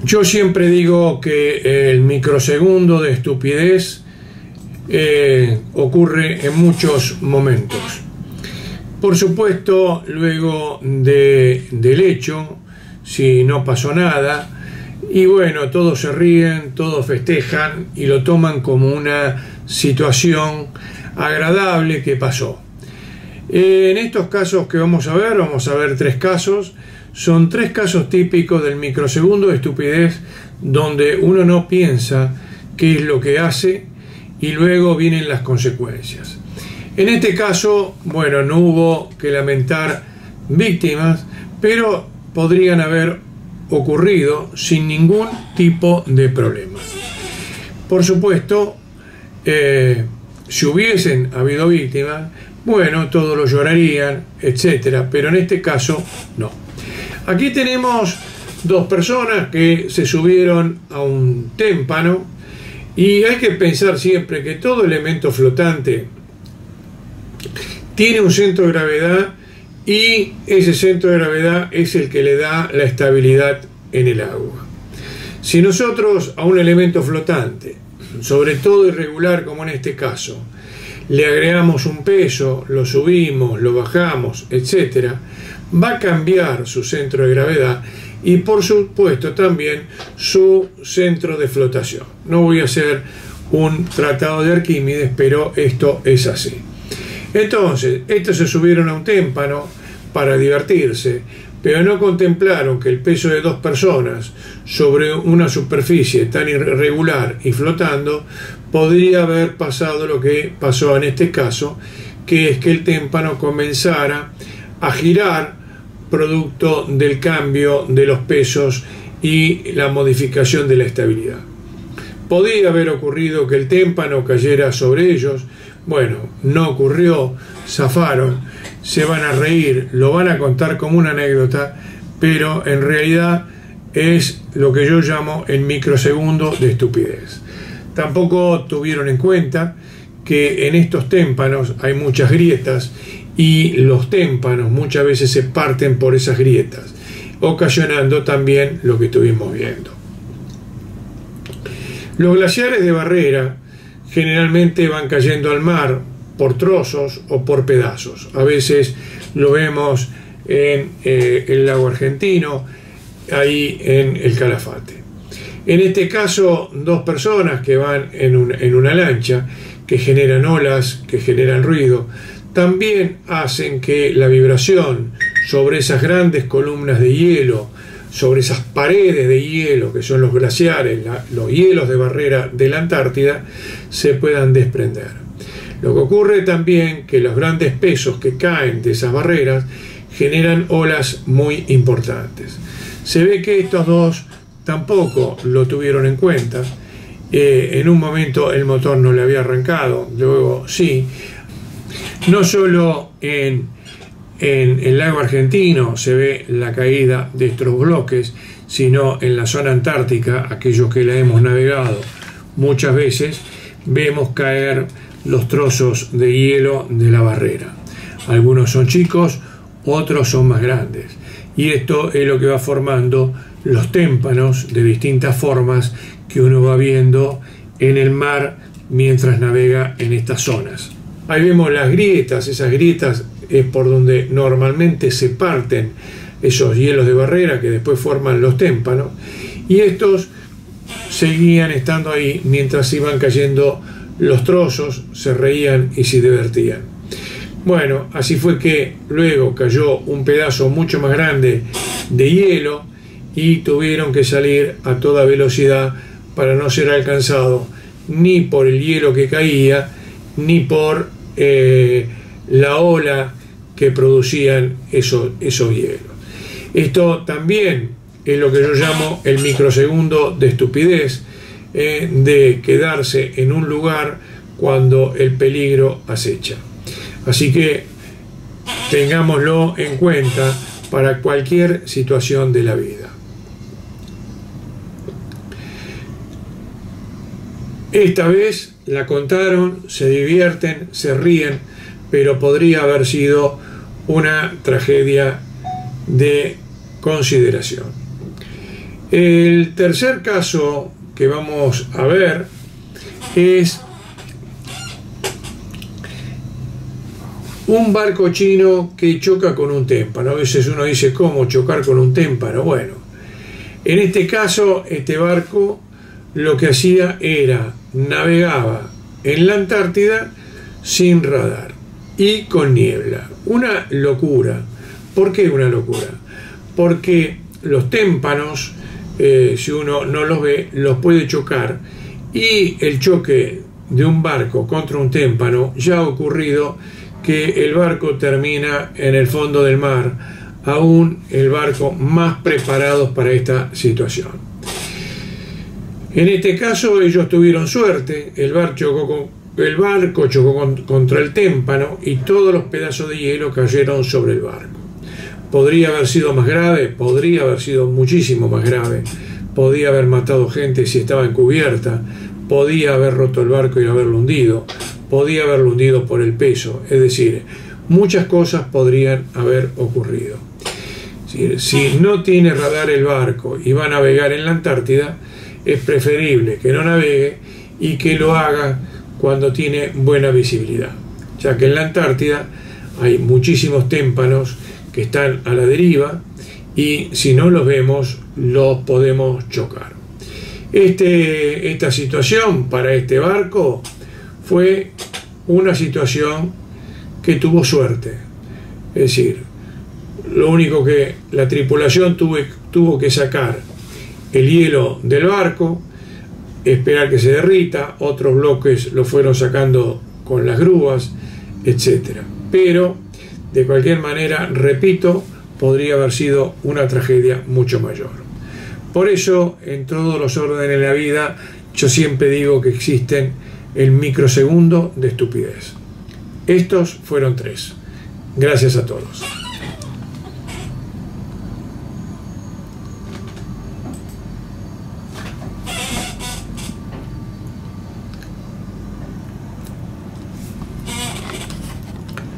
Yo siempre digo que el microsegundo de estupidez ocurre en muchos momentos. Por supuesto, luego del hecho, si no pasó nada, y bueno, todos se ríen, todos festejan y lo toman como una situación agradable que pasó. En estos casos que vamos a ver 3 casos. Son 3 casos típicos del microsegundo de estupidez donde uno no piensa qué es lo que hace y luego vienen las consecuencias. En este caso, bueno, no hubo que lamentar víctimas, pero podrían haber ocurrido sin ningún tipo de problema. Por supuesto, si hubiesen habido víctimas, bueno, todos lo llorarían, etcétera, pero en este caso no. Aquí tenemos 2 personas que se subieron a un témpano y hay que pensar siempre que todo elemento flotante tiene un centro de gravedad y ese centro de gravedad es el que le da la estabilidad en el agua. Si nosotros a un elemento flotante, sobre todo irregular como en este caso, le agregamos un peso, lo subimos, lo bajamos, etcétera, va a cambiar su centro de gravedad y por supuesto también su centro de flotación. No voy a hacer un tratado de Arquímedes, pero esto es así. Entonces, estos se subieron a un témpano para divertirse, pero no contemplaron que el peso de 2 personas sobre una superficie tan irregular y flotando podría haber pasado lo que pasó en este caso, que es que el témpano comenzara a girar producto del cambio de los pesos y la modificación de la estabilidad. Podía haber ocurrido que el témpano cayera sobre ellos. Bueno, no ocurrió, zafaron, se van a reír, lo van a contar como una anécdota, pero en realidad es lo que yo llamo el microsegundo de estupidez. Tampoco tuvieron en cuenta que en estos témpanos hay muchas grietas y los témpanos muchas veces se parten por esas grietas, ocasionando también lo que estuvimos viendo. Los glaciares de barrera generalmente van cayendo al mar por trozos o por pedazos. A veces lo vemos en el lago argentino, ahí en el Calafate. En este caso, 2 personas que van en una lancha, que generan olas, que generan ruido, también hacen que la vibración sobre esas grandes columnas de hielo, sobre esas paredes de hielo que son los glaciares, los hielos de barrera de la Antártida, se puedan desprender. Lo que ocurre también que los grandes pesos que caen de esas barreras generan olas muy importantes. Se ve que estos 2 tampoco lo tuvieron en cuenta. En un momento el motor no le había arrancado, luego sí. No solo en el lago argentino se ve la caída de estos bloques, sino en la zona antártica, aquellos que la hemos navegado muchas veces, vemos caer los trozos de hielo de la barrera. Algunos son chicos, otros son más grandes. Y esto es lo que va formando los témpanos de distintas formas que uno va viendo en el mar mientras navega en estas zonas. Ahí vemos las grietas, esas grietas es por donde normalmente se parten esos hielos de barrera que después forman los témpanos, y estos seguían estando ahí mientras iban cayendo los trozos, se reían y se divertían. Bueno, así fue que luego cayó un pedazo mucho más grande de hielo y tuvieron que salir a toda velocidad para no ser alcanzado ni por el hielo que caía, ni por la ola que producían esos hielos. Esto también es lo que yo llamo el microsegundo de estupidez, de quedarse en un lugar cuando el peligro acecha. Así que tengámoslo en cuenta para cualquier situación de la vida. Esta vez la contaron, se divierten, se ríen, pero podría haber sido una tragedia de consideración. El tercer caso que vamos a ver es un barco chino que choca con un témpano. A veces uno dice, ¿cómo chocar con un témpano? Bueno, en este caso, este barco lo que hacía era, navegaba en la Antártida sin radar y con niebla. Una locura. ¿Por qué una locura? Porque los témpanos, si uno no los ve, los puede chocar, y el choque de un barco contra un témpano ya ha ocurrido que el barco termina en el fondo del mar, aún el barco más preparados para esta situación. En este caso ellos tuvieron suerte, el barco chocó contra el témpano y todos los pedazos de hielo cayeron sobre el barco. ¿Podría haber sido más grave? Podría haber sido muchísimo más grave. Podía haber matado gente si estaba encubierta, podía haber roto el barco y haberlo hundido, podía haberlo hundido por el peso, es decir, muchas cosas podrían haber ocurrido. Si no tiene radar el barco y va a navegar en la Antártida, es preferible que no navegue y que lo haga cuando tiene buena visibilidad, ya que en la Antártida hay muchísimos témpanos que están a la deriva y si no los vemos los podemos chocar. Esta situación para este barco fue una situación que tuvo suerte, es decir, lo único que la tripulación tuvo que sacar el hielo del barco, esperar que se derrita, otros bloques lo fueron sacando con las grúas, etc. Pero de cualquier manera, repito, podría haber sido una tragedia mucho mayor. Por eso, en todos los órdenes de la vida, yo siempre digo que existen el microsegundo de estupidez. Estos fueron 3. Gracias a todos.